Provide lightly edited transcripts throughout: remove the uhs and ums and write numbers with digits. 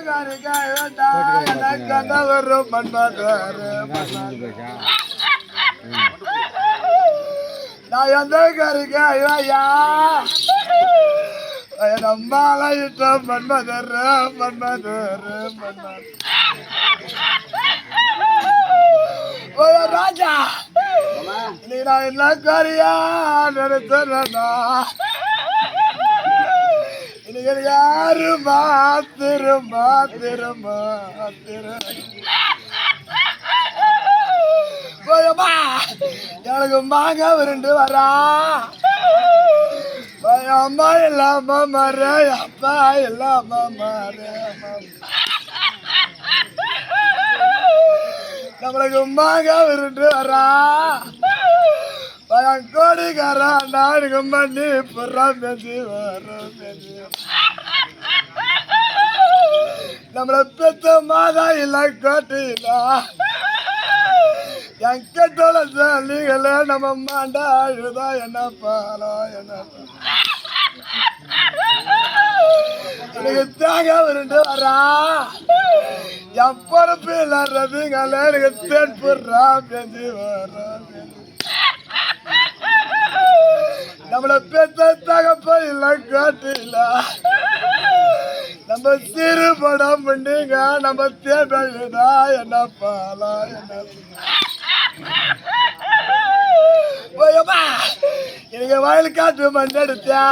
கருக்காய் வேண்டா எனக்கு ஒரு மன்மதரு நான் எந்த கருக்காய் ஐயா நம்மாலிட்ட மன்மதரு மன்மதரு மன்மதரு ராஜா நீ நான் என்ன காரியா நினைச்சா இன்னைக்கு யாரு மாத்திருமா திருமா போயம்மா எனக்கு மாங்க விருண்டு வரா அம்மா இல்லாம மர அப்பா இல்லாம மர நம்மளுக்கு மாங்க விருண்டு வரா கோடிக்காரா நானுக்கு மண்ணி புறா மெதி வரும் நம்மளை பெத்த மாதா இல்லை கோட்டிலா என் கட்டோல சொல்லிகள நம்ம மாண்டா அழுதா என்ன பாலா என்ன எனக்கு தேங்காய் விருண்டு வரா என் பொறுப்பு இல்லை ரவிங்கள எனக்கு தேன் புறா மெதி வரும் நம்மளை பெத்த தகப்ப இல்லை காட்டில நம்ம சிறு படம் பண்ணிங்க நம்ம தேவைதா என்ன பாலா என்ன போயம்மா எனக்கு வயல் காட்டு மண்ணெடுத்தியா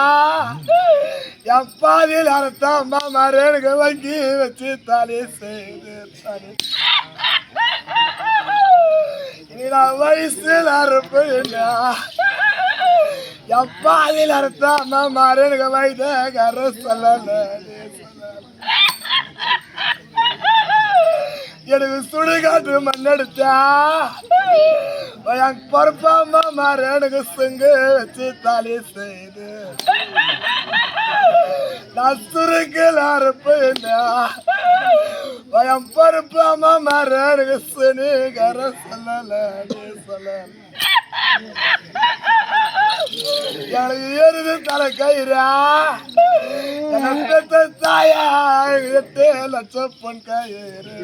என் பாதியில் அறுத்தா அம்மா மாறு எனக்கு வங்கி வச்சு தாலி செய்து தாலி இனி நான் வயசில் அறுப்பு இல்லையா என் பாதியில் அறுத்தா அம்மா மாறு எனக்கு வைத்த கர சொல்லல எனக்கு சுடுகாட்டு மண்ணெடுத்தா என் பொறுப்பாம்மா மாறு எனக்கு சுங்கு வச்சு தாலி செய்து நான் சுருக்கில் அறுப்பு என் பொறுப்பாம்மா மாறு எனக்கு சுனி கர சொல்லல சொல்லல எனக்கு எருது தலை கயிறா எனக்கு தாயா 8 லட்சம் பொன் கயிறு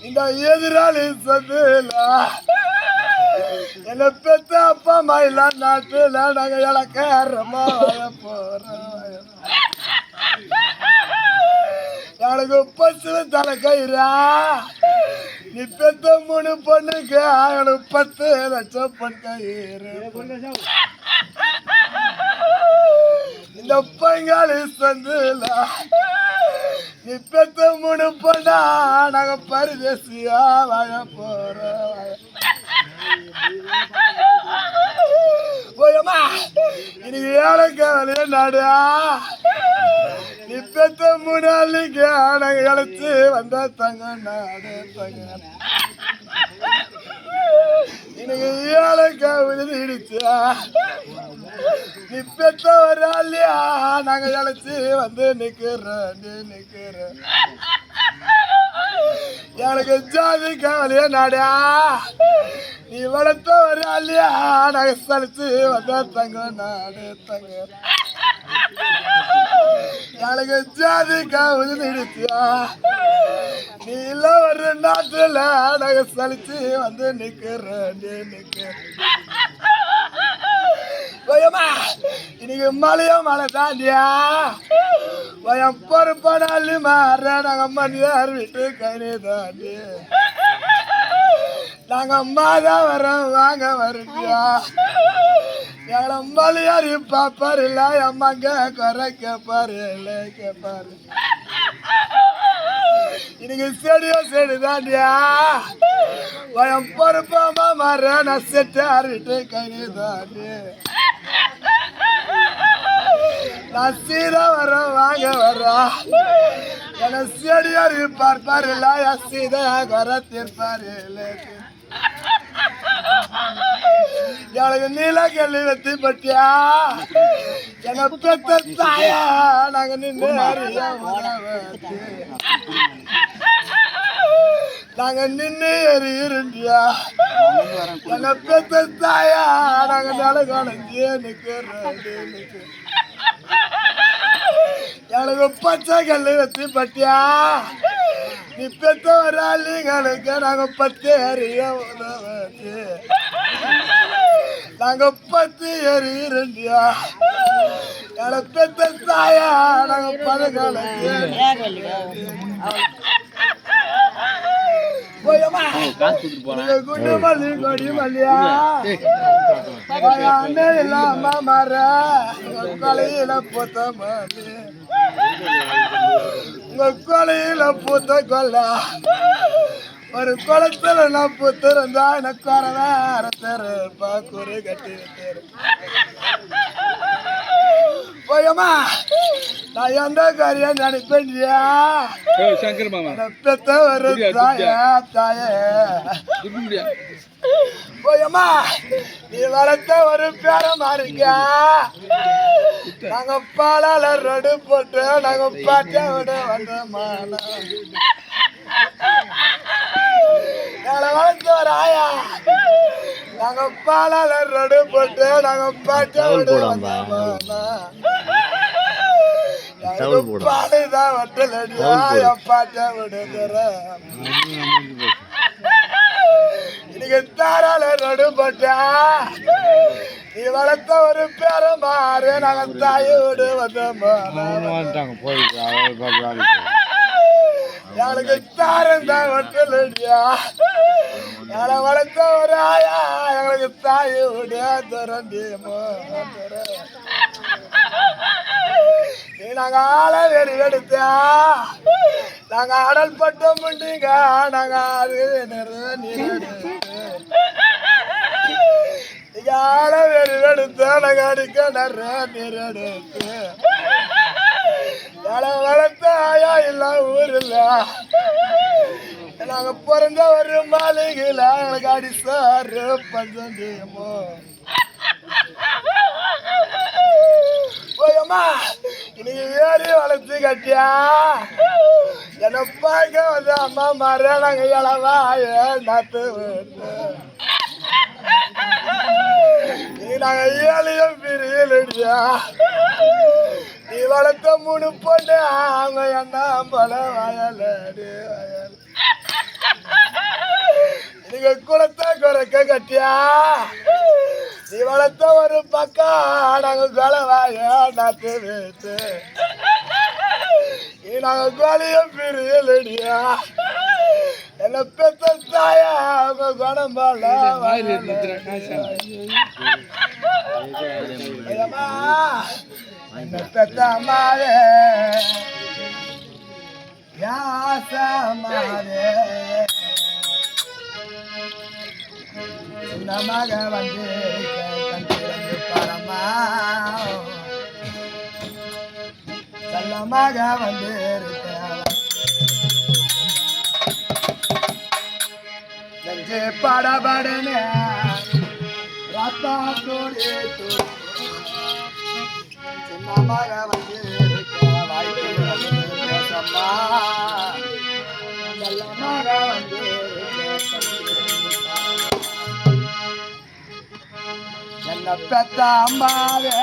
இந்த எதிராளி சொத்துல என்ன பெத்த அப்பா அம்மா இல்ல நாட்டுல நாங்க இலக்காரமா போறோம் எனக்கு பசு தலை கயிறா நீ பெத்த 3 பொண்ணுக்கு எனக்கு 10 லட்சம் பொன் கயிறு இந்த பங்காளி சந்துல நீ பெத்த 3 பொண்ணா நாங்க பரிதேசியா வாழ போறோம் போயம்மா இன்னைக்கு ஏழைக்கு வழிய நாடா நீ பெத்த 3 நாளைக்கு நாங்க இழைச்சு வந்த தங்க நாடு தங்க இன்னைக்கு ஏழைக்கா விழுந்துடுச்சா நீ பெத்த ஒரு ஆளியா நாங்க இழைச்சு வந்து நிக்கிறோம் நீ நிக்கிற எனக்கு ஜாதி கவலையா நாடா நீ வளர்த்த ஒரு ஆளியா நாங்க சலிச்சு வந்த தங்க நாடு தங்க எனக்கு ஜாதி கவலைடுச்சா நீ இல்ல ஒரு நாட்டுல நாங்க சலிச்சு வந்து நிக்கிறோம் நீ நிக்கிற இன்னைக்கு மழையும் மழை தாண்டியா என் பொறுப்பானாலி மாற நாங்க மனிதர் விட்டு கனி தாண்டி நாங்க மாதா வரோம் வாங்க வருவியா எங்களை மலையாரி பாப்பாரு இல்ல அம்மாங்க குறை கேப்பாரு இல்லை கேப்பாரு இன்னைக்கு செடியோ செடி தாண்டியா என் பொறுப்பாமா மாற நான் செட்டார் விட்டு கனி தாண்டி நான் சீதா வர வாங்க வர்றா என செடியார் பார்ப்பார் இல்ல சீதா குறை தீர்ப்பாரு எனக்கு நீல கேள்வி வெத்தி பட்டியா என பெத்த தாயா நாங்க நின்று நாங்க நின்று எறியா என பெத்த தாயா நாங்க நில கலஞ்சியே நிக்கிறோம் எனக்கு பச்சை கல்லு வச்சு பட்டியா நீ பெத்த வராளிங்களுக்கு நாங்க 10 ஏறிய உதவச்சு நாங்க 10 ஏறி இருந்தியா எனக்கு பெத்த தாயா நாங்க 10 குண்டு மல்லி கொடி மல்லியா இல்லாம மர கொலையில பூத்த மல்லி உங்க கொலையில பூத்த கொல்ல ஒரு குளத்துல நான் பூத்திருந்தா எனக்கு வர வேற தெரு பாக்குறு கட்டி தெரு போயம்மா நான் எந்த காரியம் நினைப்பேன்யா பெத்த ஒரு தாயே போயம்மா நீ வளர்த்த ஒரு பேரமா இருக்கியா நாங்க பாலால ரொடு போட்டு நாங்க பாட்ட விட வந்தோம்மா வளர்த்த ஒரு ஆயா நாங்க பாலால ரொடு போட்டு நாங்க பாட்ட விட வந்தோம்மா பாடுதான் வட்டலடியா என் பாட்ட விடுற இன்னைக்கு தாரால ரொடு போட்டா நீ வளர்த்த ஒரு பேரும் மாறு நாங்க தாயோடு வந்தோம்மா எனக்கு தாரம் தான் வட்டலடியா எங்களை வளர்த்த ஒரு ஆயா எங்களுக்கு தாயோடு துறண்டியமோ நீ நாங்க ஆள வெறி எடுத்தா நாங்க அடல் பட்ட முண்டிங்க நாங்க அது நீங்க ஆள வெறி எடுத்தா நாங்க அடிக்க நிறைய நீர் எடுத்து வளர்த்த ஆயா இல்ல ஊர் இல்ல நாங்க பிறந்த ஒரு மாளிகையில எங்களுக்கு அடிசாரு பஞ்சண்டியமோ போயம்மா இன்னைக்கு ஏறி வளர்த்து கட்டியா என்ன பார்க்க வந்து அம்மா மாற நாங்க இளவாய நாத்து நீ நாங்க ஏழையும் பிரியலடியா நீ வளர்த்த 3 பொண்ணு அவங்க என்ன பல வயலடி வயல் நீங்க குளத்தை குறைக்க கட்டியா நீ வளர்த்த ஒரு பக்கம் நாங்க கொலவாய நாத்து வீட்டு நீ நாங்க கோலியும் பிரியலடியா என்ன பெத்த தாயா அவங்க குணம்பால என்ன பெத்த அம்மாவே யாசமாவே சின்னமாக வந்து பரமா செல்லமாக வந்து நெஞ்சு படபடனே ரத்தா தோடி சின்னமாக வந்து பேசம்மா செல்லமாக வந்து என்ன பெத்த அம்மாவே